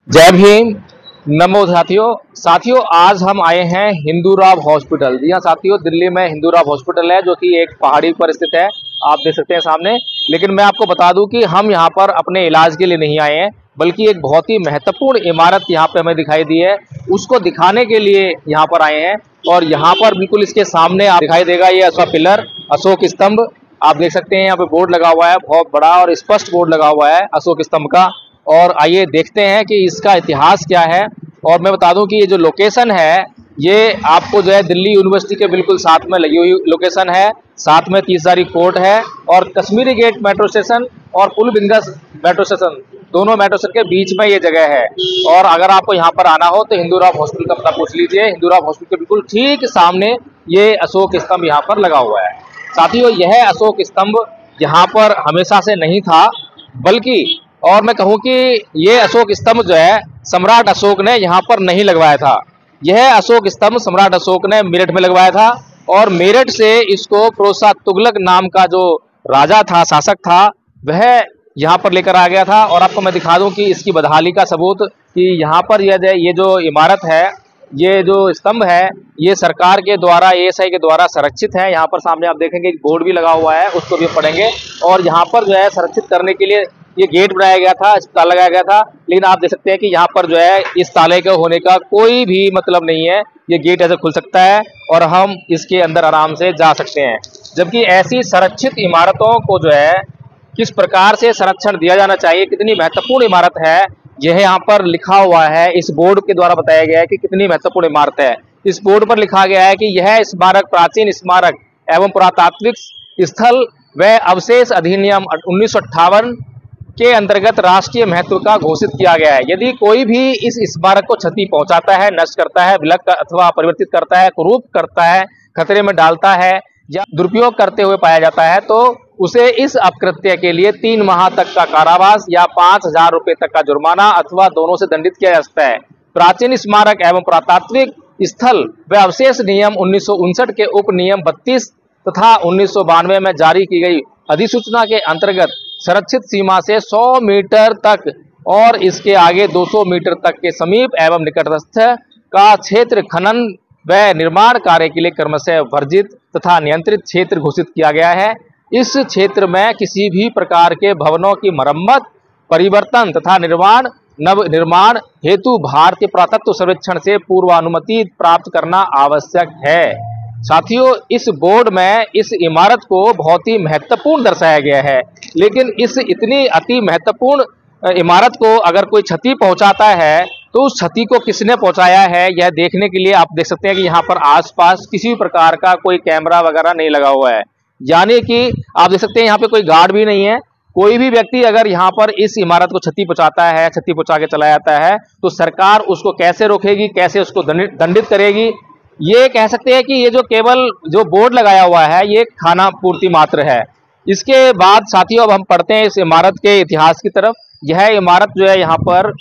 जय भीम। नमो साथियों आज हम आए हैं हिंदूराव हॉस्पिटल। जी हाँ साथियों, दिल्ली में हिंदूराव हॉस्पिटल है जो कि एक पहाड़ी पर स्थित है, आप देख सकते हैं सामने। लेकिन मैं आपको बता दूं कि हम यहाँ पर अपने इलाज के लिए नहीं आए हैं, बल्कि एक बहुत ही महत्वपूर्ण इमारत यहाँ पे हमें दिखाई दी है, उसको दिखाने के लिए यहाँ पर आए हैं। और यहाँ पर बिल्कुल इसके सामने आप दिखाई देगा ये अशोक पिलर, अशोक स्तंभ आप देख सकते हैं। यहाँ पे बोर्ड लगा हुआ है, बहुत बड़ा और स्पष्ट बोर्ड लगा हुआ है अशोक स्तंभ का। और आइए देखते हैं कि इसका इतिहास क्या है। और मैं बता दूं कि ये जो लोकेशन है ये आपको जो है दिल्ली यूनिवर्सिटी के बिल्कुल साथ में लगी हुई लोकेशन है। साथ में तीसरी कोर्ट है और कश्मीरी गेट मेट्रो स्टेशन और पुल बिंगस मेट्रो स्टेशन, दोनों मेट्रो स्टेशन के बीच में ये जगह है। और अगर आपको यहाँ पर आना हो तो हिंदूराव हॉस्पिटल का पता पूछ लीजिए। हिंदूराव हॉस्पिटल के बिल्कुल ठीक सामने ये अशोक स्तंभ यहाँ पर लगा हुआ है। साथियों, यह अशोक स्तंभ यहाँ पर हमेशा से नहीं था, बल्कि और मैं कहूं कि ये अशोक स्तंभ जो है सम्राट अशोक ने यहाँ पर नहीं लगवाया था। यह अशोक स्तंभ सम्राट अशोक ने मेरठ में लगवाया था और मेरठ से इसको फिरोज तुगलक नाम का जो राजा था, शासक था, वह यहाँ पर लेकर आ गया था। और आपको मैं दिखा दूं कि इसकी बदहाली का सबूत कि यहाँ पर ये जो इमारत है, ये जो स्तंभ है, ये सरकार के द्वारा, एएसआई के द्वारा संरक्षित है। यहाँ पर सामने आप देखेंगे एक बोर्ड भी लगा हुआ है, उसको भी पढ़ेंगे। और यहाँ पर जो है संरक्षित करने के लिए ये गेट बनाया गया था, ताला लगाया गया था। लेकिन आप देख सकते हैं कि यहाँ पर जो है इस ताले के होने का कोई भी मतलब नहीं है। ये गेट ऐसे खुल सकता है और हम इसके अंदर आराम से जा सकते हैं। जबकि ऐसी संरक्षित इमारतों को जो है किस प्रकार से संरक्षण दिया जाना चाहिए, कितनी महत्वपूर्ण इमारत है, यह यहाँ पर लिखा हुआ है। इस बोर्ड के द्वारा बताया गया है कि कितनी महत्वपूर्ण इमारत है। इस बोर्ड पर लिखा गया है कि यह स्मारक प्राचीन स्मारक एवं पुरातात्विक स्थल व अवशेष अधिनियम 1958 के अंतर्गत राष्ट्रीय महत्व का घोषित किया गया है। यदि कोई भी इस स्मारक को क्षति पहुंचाता है, नष्ट करता है, विलक अथवा परिवर्तित करता है, कुरूप करता है, खतरे में डालता है या दुरुपयोग करते हुए पाया जाता है, तो उसे इस अपकृत्य के लिए 3 माह तक का कारावास या 5,000 रुपए तक का जुर्माना अथवा दोनों से दंडित किया जा सकता है। प्राचीन स्मारक एवं पुरातात्विक स्थल व अवशेष नियम 1959 के उप नियम 32 तथा 1992 में जारी की गई अधिसूचना के अंतर्गत संरक्षित सीमा से 100 मीटर तक और इसके आगे 200 मीटर तक के समीप एवं निकटस्थ का क्षेत्र खनन व निर्माण कार्य के लिए क्रमशः वर्जित तथा नियंत्रित क्षेत्र घोषित किया गया है। इस क्षेत्र में किसी भी प्रकार के भवनों की मरम्मत, परिवर्तन तथा नव निर्माण हेतु भारतीय पुरातत्व सर्वेक्षण से पूर्वानुमति प्राप्त करना आवश्यक है। साथियों, इस बोर्ड में इस इमारत को बहुत ही महत्वपूर्ण दर्शाया गया है, लेकिन इस इतनी अति महत्वपूर्ण इमारत को अगर कोई क्षति पहुंचाता है तो उस क्षति को किसने पहुंचाया है, यह देखने के लिए आप देख सकते हैं कि यहाँ पर आसपास किसी भी प्रकार का कोई कैमरा वगैरह नहीं लगा हुआ है। यानी कि आप देख सकते हैं यहाँ पे कोई गार्ड भी नहीं है। कोई भी व्यक्ति अगर यहाँ पर इस इमारत को क्षति पहुंचाता है, क्षति पहुंचा के चला जाता है, तो सरकार उसको कैसे रोकेगी, कैसे उसको दंडित करेगी। ये कह सकते हैं कि ये जो केवल जो बोर्ड लगाया हुआ है ये खाना पूर्ति मात्र है। इसके बाद साथियों अब हम पढ़ते हैं इस इमारत के इतिहास की तरफ। यह इमारत जो है यहाँ पर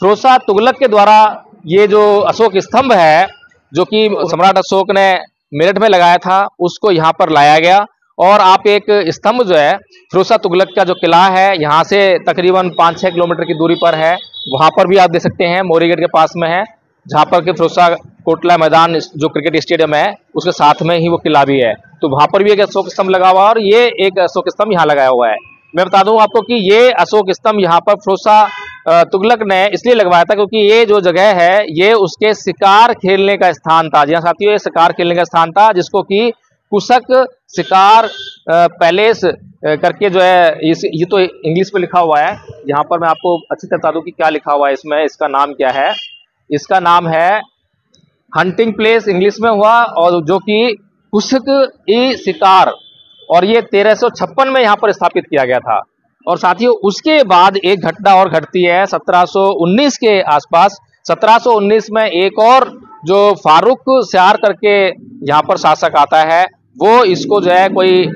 फिरोज तुगलक के द्वारा ये जो अशोक स्तंभ है जो कि सम्राट अशोक ने मेरठ में लगाया था, उसको यहाँ पर लाया गया। और आप एक स्तंभ जो है फिरोज तुगलक का जो किला है यहाँ से तकरीबन 5-6 किलोमीटर की दूरी पर है, वहां पर भी आप देख सकते हैं, मोरी गेट के पास में है, जहाँ पर के फिरोज कोटला मैदान जो क्रिकेट स्टेडियम है उसके साथ में ही वो किला भी है। तो वहां पर भी एक अशोक स्तंभ लगा हुआ है और ये एक अशोक स्तंभ यहाँ लगाया हुआ है। मैं बता दूं आपको कि ये अशोक स्तंभ यहाँ पर फिरोज तुगलक ने इसलिए लगवाया था क्योंकि ये जो जगह है ये उसके शिकार खेलने का स्थान था। जी हाँ साथियों, ये शिकार खेलने का स्थान था जिसको कि कुशक शिकार पैलेस करके जो है ये तो इंग्लिश में लिखा हुआ है। यहाँ पर मैं आपको अच्छी तरह बता दूं कि क्या लिखा हुआ है इसमें, इसका नाम क्या है। इसका नाम है हंटिंग प्लेस इंग्लिश में हुआ, और जो कि कुशक ई शिकार, और ये 1356 में यहाँ पर स्थापित किया गया था। और साथियों उसके बाद एक घटना और घटती है 1719 के आसपास। 1719 में एक और जो फारूक स्यार करके यहाँ पर शासक आता है, वो इसको जो है कोई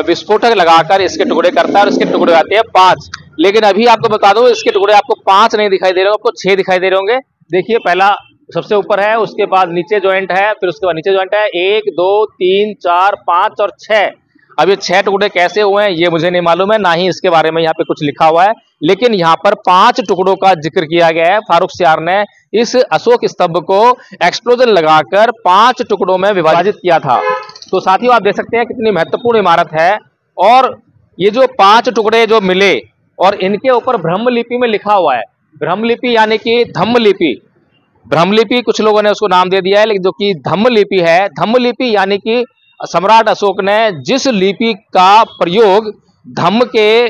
विस्फोटक लगाकर इसके टुकड़े करता है और इसके टुकड़े आते हैं 5। लेकिन अभी आपको बता दूं इसके टुकड़े आपको 5 नहीं दिखाई दे रहे होंगे, आपको 6 दिखाई दे रहे होंगे। देखिए, पहला सबसे ऊपर है, उसके बाद नीचे जॉइंट है, फिर उसके बाद नीचे जॉइंट है, 1 2 3 4 5 और 6। अब ये 6 टुकड़े कैसे हुए हैं ये मुझे नहीं मालूम है, ना ही इसके बारे में यहाँ पे कुछ लिखा हुआ है। लेकिन यहाँ पर 5 टुकड़ों का जिक्र किया गया है। फारुखसियार ने इस अशोक स्तंभ को एक्सप्लोजन लगाकर 5 टुकड़ों में विभाजित किया था। तो साथियों, आप देख सकते हैं कितनी महत्वपूर्ण इमारत है। और ये जो 5 टुकड़े जो मिले और इनके ऊपर ब्रह्मलिपि में लिखा हुआ है, ब्रह्मलिपि यानी कि धम्मलिपि, ब्रह्मलिपि कुछ लोगों ने उसको नाम दे दिया है, लेकिन जो कि धम्मलिपि है, धम्मलिपि यानी कि सम्राट अशोक ने जिस लिपि का प्रयोग धम्म के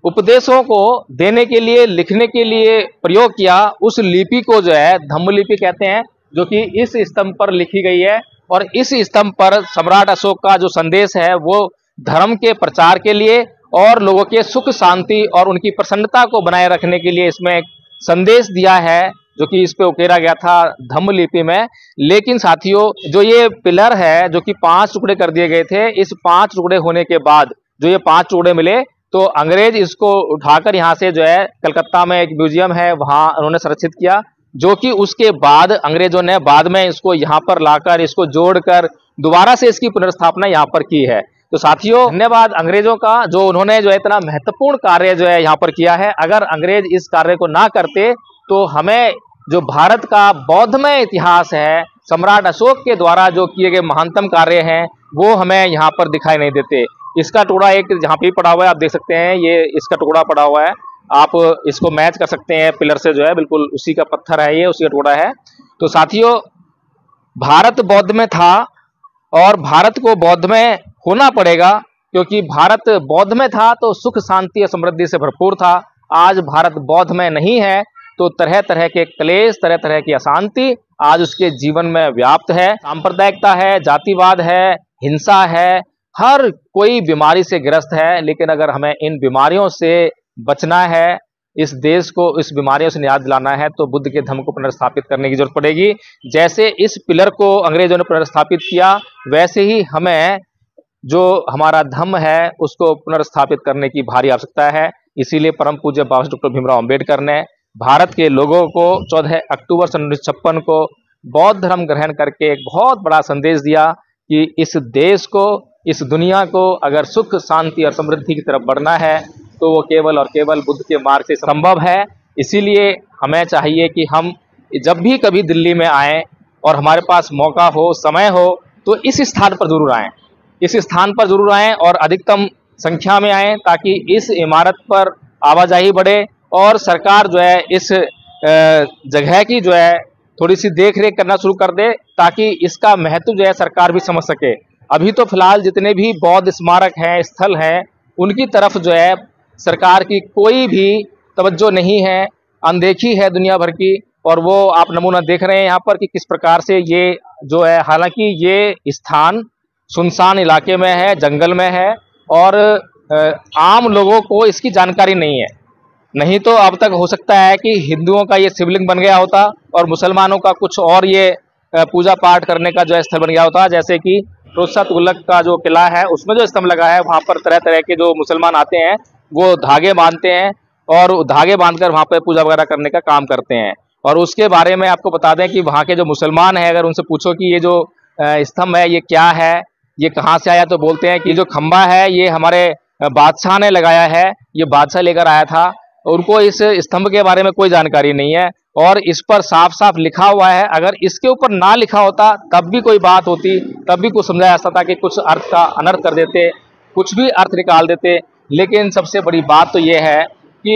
उपदेशों को देने के लिए, लिखने के लिए प्रयोग किया, उस लिपि को जो है धम्मलिपि कहते हैं, जो कि इस स्तंभ पर लिखी गई है। और इस स्तंभ पर सम्राट अशोक का जो संदेश है वो धर्म के प्रचार के लिए और लोगों के सुख शांति और उनकी प्रसन्नता को बनाए रखने के लिए इसमें एक संदेश दिया है, जो कि इस पे उकेरा गया था धम्मलिपि में। लेकिन साथियों, जो ये पिलर है जो कि 5 टुकड़े कर दिए गए थे, इस 5 टुकड़े होने के बाद जो ये 5 टुकड़े मिले, तो अंग्रेज इसको उठाकर यहाँ से जो है कलकत्ता में एक म्यूजियम है वहां उन्होंने संरक्षित किया, जो कि उसके बाद अंग्रेजों ने बाद में इसको यहाँ पर लाकर इसको जोड़कर दोबारा से इसकी पुनर्स्थापना यहाँ पर की है। तो साथियों, धन्यवाद अंग्रेजों का, जो उन्होंने जो है इतना महत्वपूर्ण कार्य जो है यहाँ पर किया है। अगर अंग्रेज इस कार्य को ना करते तो हमें जो भारत का बौद्धमय इतिहास है, सम्राट अशोक के द्वारा जो किए गए महानतम कार्य हैं, वो हमें यहाँ पर दिखाई नहीं देते। इसका टुकड़ा एक जहाँ पे पड़ा हुआ है, आप देख सकते हैं, ये इसका टुकड़ा पड़ा हुआ है। आप इसको मैच कर सकते हैं पिलर से, जो है बिल्कुल उसी का पत्थर है, ये उसी का टुकड़ा है। तो साथियों, भारत बौद्ध में था और भारत को बौद्ध में होना पड़ेगा, क्योंकि भारत बौद्ध में था तो सुख शांति और समृद्धि से भरपूर था। आज भारत बौद्ध में नहीं है तो तरह तरह के क्लेश, तरह तरह की अशांति आज उसके जीवन में व्याप्त है। सांप्रदायिकता है, जातिवाद है, हिंसा है, हर कोई बीमारी से ग्रस्त है। लेकिन अगर हमें इन बीमारियों से बचना है, इस देश को इस बीमारियों से निजात दिलाना है, तो बुद्ध के धम्म को पुनर्स्थापित करने की जरूरत पड़ेगी। जैसे इस पिलर को अंग्रेजों ने पुनर्स्थापित किया, वैसे ही हमें जो हमारा धम्म है उसको पुनर्स्थापित करने की भारी आवश्यकता है। इसीलिए परम पूज्य बाबा डॉक्टर भीमराव अम्बेडकर ने भारत के लोगों को 14 अक्टूबर सन 1956 को बौद्ध धर्म ग्रहण करके एक बहुत बड़ा संदेश दिया कि इस देश को, इस दुनिया को अगर सुख शांति और समृद्धि की तरफ बढ़ना है तो वो केवल और केवल बुद्ध के मार्ग से संभव है। इसीलिए हमें चाहिए कि हम जब भी कभी दिल्ली में आएँ और हमारे पास मौका हो, समय हो, तो इस स्थान पर जरूर आएँ, इस स्थान पर जरूर आएँ और अधिकतम संख्या में आएँ, ताकि इस इमारत पर आवाजाही बढ़े और सरकार जो है इस जगह की जो है थोड़ी सी देख रेख करना शुरू कर दे, ताकि इसका महत्व जो है सरकार भी समझ सके। अभी तो फिलहाल जितने भी बौद्ध स्मारक हैं, स्थल हैं, उनकी तरफ जो है सरकार की कोई भी तवज्जो नहीं है, अनदेखी है दुनिया भर की। और वो आप नमूना देख रहे हैं यहाँ पर कि किस प्रकार से ये जो है, हालांकि ये स्थान सुनसान इलाके में है, जंगल में है और आम लोगों को इसकी जानकारी नहीं है। नहीं तो अब तक हो सकता है कि हिंदुओं का ये शिवलिंग बन गया होता और मुसलमानों का कुछ और ये पूजा पाठ करने का जो स्थल बन गया होता। जैसे कि रोज़ा तुगलक का जो किला है उसमें जो स्तंभ लगा है, वहाँ पर तरह तरह के जो मुसलमान आते हैं वो धागे बांधते हैं और धागे बांधकर वहाँ पर पूजा वगैरह करने का काम करते हैं। और उसके बारे में आपको बता दें कि वहाँ के जो मुसलमान हैं, अगर उनसे पूछो कि ये जो स्तंभ है ये क्या है, ये कहाँ से आया, तो बोलते हैं कि जो खंबा है ये हमारे बादशाह ने लगाया है, ये बादशाह लेकर आया था। उनको इस स्तंभ के बारे में कोई जानकारी नहीं है और इस पर साफ साफ लिखा हुआ है। अगर इसके ऊपर ना लिखा होता तब भी कोई बात होती, तब भी कुछ समझाया जाता था कि कुछ अर्थ का अनर्थ कर देते, कुछ भी अर्थ निकाल देते। लेकिन सबसे बड़ी बात तो ये है कि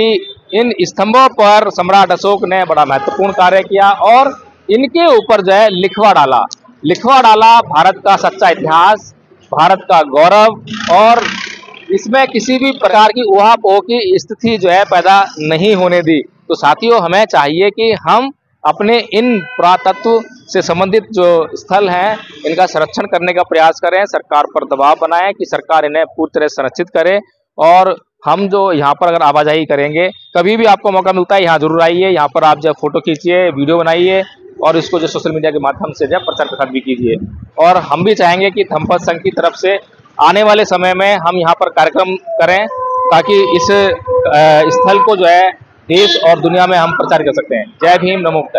इन स्तंभों पर सम्राट अशोक ने बड़ा महत्वपूर्ण कार्य किया और इनके ऊपर जो है लिखवा डाला भारत का सच्चा इतिहास, भारत का गौरव, और इसमें किसी भी प्रकार की ऊहापोह की स्थिति जो है पैदा नहीं होने दी। तो साथियों, हमें चाहिए कि हम अपने इन पुरातत्व से संबंधित जो स्थल हैं इनका संरक्षण करने का प्रयास करें, सरकार पर दबाव बनाएं कि सरकार इन्हें पूरी तरह संरक्षित करे। और हम जो यहाँ पर अगर आवाजाही करेंगे, कभी भी आपको मौका मिलता है यहाँ जरूर आइए, यहाँ पर आप जब फोटो खींचिए, वीडियो बनाइए और इसको जो सोशल मीडिया के माध्यम से जो प्रचार प्रसार भी कीजिए। और हम भी चाहेंगे कि धम्मपद संघ की तरफ से आने वाले समय में हम यहाँ पर कार्यक्रम करें, ताकि इस स्थल को जो है देश और दुनिया में हम प्रचार कर सकते हैं। जय भीम, नमो बुद्धाय।